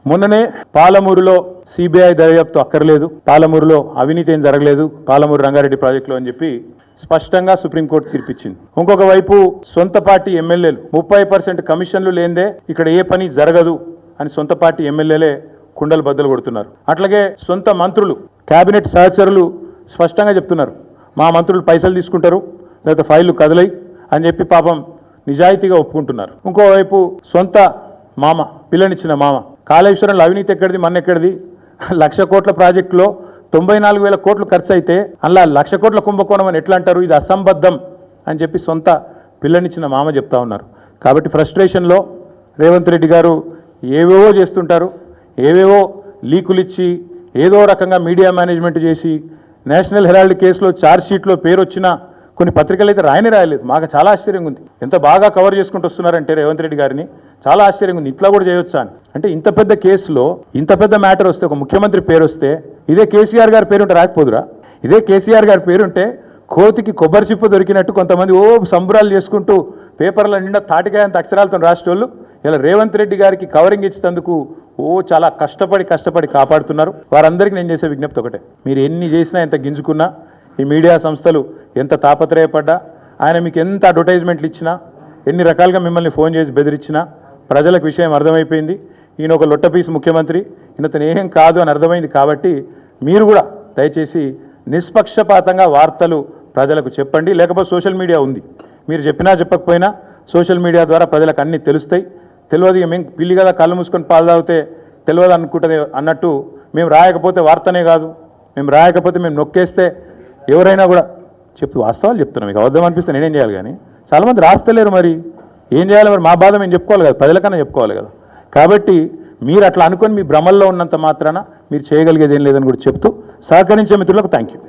మొన్ననే పాలమూరులో సిబిఐ దర్యాప్తు అక్కర్లేదు, పాలమూరులో అవినీతి ఏం జరగలేదు పాలమూరు రంగారెడ్డి ప్రాజెక్టులో అని చెప్పి స్పష్టంగా సుప్రీంకోర్టు తీర్పిచ్చింది. ఇంకొక వైపు సొంత పార్టీ ఎమ్మెల్యేలు 30% కమిషన్లు లేందే ఇక్కడ ఏ పని జరగదు అని సొంత పార్టీ ఎమ్మెల్యేలే కుండలు బద్దలు కొడుతున్నారు. అట్లాగే సొంత మంత్రులు, కేబినెట్ సహచరులు స్పష్టంగా చెప్తున్నారు, మా మంత్రులు పైసలు తీసుకుంటారు లేదా ఫైళ్లు కదలై అని చెప్పి పాపం నిజాయితీగా ఒప్పుకుంటున్నారు. ఇంకోవైపు సొంత మామ, పిల్లనిచ్చిన మామ, కాళేశ్వరంలో అవినీతి ఎక్కడిది, మన్నెక్కడిది, 1,00,000 కోట్ల ప్రాజెక్టులో 94,000 కోట్లు ఖర్చు అయితే అలా 1,00,000 కోట్ల కుంభకోణం అని ఎట్లా అంటారు, ఇది అసంబద్ధం అని చెప్పి సొంత పిల్లనిచ్చిన మామ చెప్తా ఉన్నారు. కాబట్టి ఫ్రస్ట్రేషన్లో రేవంత్ రెడ్డి గారు ఏవేవో చేస్తుంటారు, ఏవేవో లీకులు ఇచ్చి ఏదో రకంగా మీడియా మేనేజ్మెంట్ చేసి నేషనల్ హెరాల్డ్ కేసులో ఛార్జ్షీట్లో పేరు వచ్చిన కొన్ని పత్రికలు అయితే రాయలేదు. మాకు చాలా ఆశ్చర్యంగా ఉంది, ఎంత బాగా కవర్ చేసుకుంటూ వస్తున్నారంటే రేవంత్ రెడ్డి గారిని, చాలా ఆశ్చర్యంగా ఉంది. ఇట్లా కూడా చేయొచ్చా అని. అంటే ఇంత పెద్ద కేసులో ఇంత పెద్ద మ్యాటర్ వస్తే, ఒక ముఖ్యమంత్రి పేరు వస్తే, ఇదే కేసీఆర్ గారి పేరుంటే రాకపోదురా? ఇదే కేసీఆర్ గారి పేరుంటే కోతికి కొబ్బరి చిప్ప దొరికినట్టు కొంతమంది సంబరాలు చేసుకుంటూ పేపర్ల నిండా తాటికాయంత అక్షరాలతో రాసేటోళ్ళు ఇలా రేవంత్ రెడ్డి గారికి కవరింగ్ ఇచ్చేందుకు చాలా కష్టపడి కాపాడుతున్నారు. వారందరికీ నేను చేసే విజ్ఞప్తి ఒకటే, మీరు ఎన్ని చేసినా, ఎంత గింజుకున్నా, ఈ మీడియా సంస్థలు ఎంత తాపత్రయపడ్డా, ఆయన మీకు ఎంత అడ్వర్టైజ్మెంట్లు ఇచ్చినా, ఎన్ని రకాలుగా మిమ్మల్ని ఫోన్ చేసి బెదిరించినా ప్రజలకు విషయం అర్థమైపోయింది. ఈయన ఒక లొట్టపీసు ముఖ్యమంత్రి, ఈయనతను ఏం కాదు అని అర్థమైంది. కాబట్టి మీరు కూడా దయచేసి నిష్పక్షపాతంగా వార్తలు ప్రజలకు చెప్పండి. లేకపోతే సోషల్ మీడియా ఉంది, మీరు చెప్పినా చెప్పకపోయినా సోషల్ మీడియా ద్వారా ప్రజలకు అన్నీ తెలుస్తాయి. తెలియదు మేము పిల్లి కదా కళ్ళు మూసుకొని పాలు తాగితే తెలియదు అనుకుంటుంది అన్నట్టు, మేము రాయకపోతే వార్తనే కాదు, మేము రాయకపోతే మేము నొక్కేస్తే ఎవరైనా కూడా వాస్తవాలు చెప్తున్నాం. మీకు అబద్ధం అనిపిస్తే నేనేం చేయాలి? కానీ చాలామంది రాస్తలేరు, మరి ఏం చేయాలి? మరి మా బాధ మేము చెప్పుకోవాలి కదా, ప్రజలకన్నా చెప్పుకోవాలి కదా. కాబట్టి మీరు అట్లా అనుకొని మీ భ్రమల్లో ఉన్నంత మాత్రాన మీరు చేయగలిగేది ఏం లేదని కూడా చెప్తూ సహకరించే మిత్రులకు థ్యాంక్ యూ.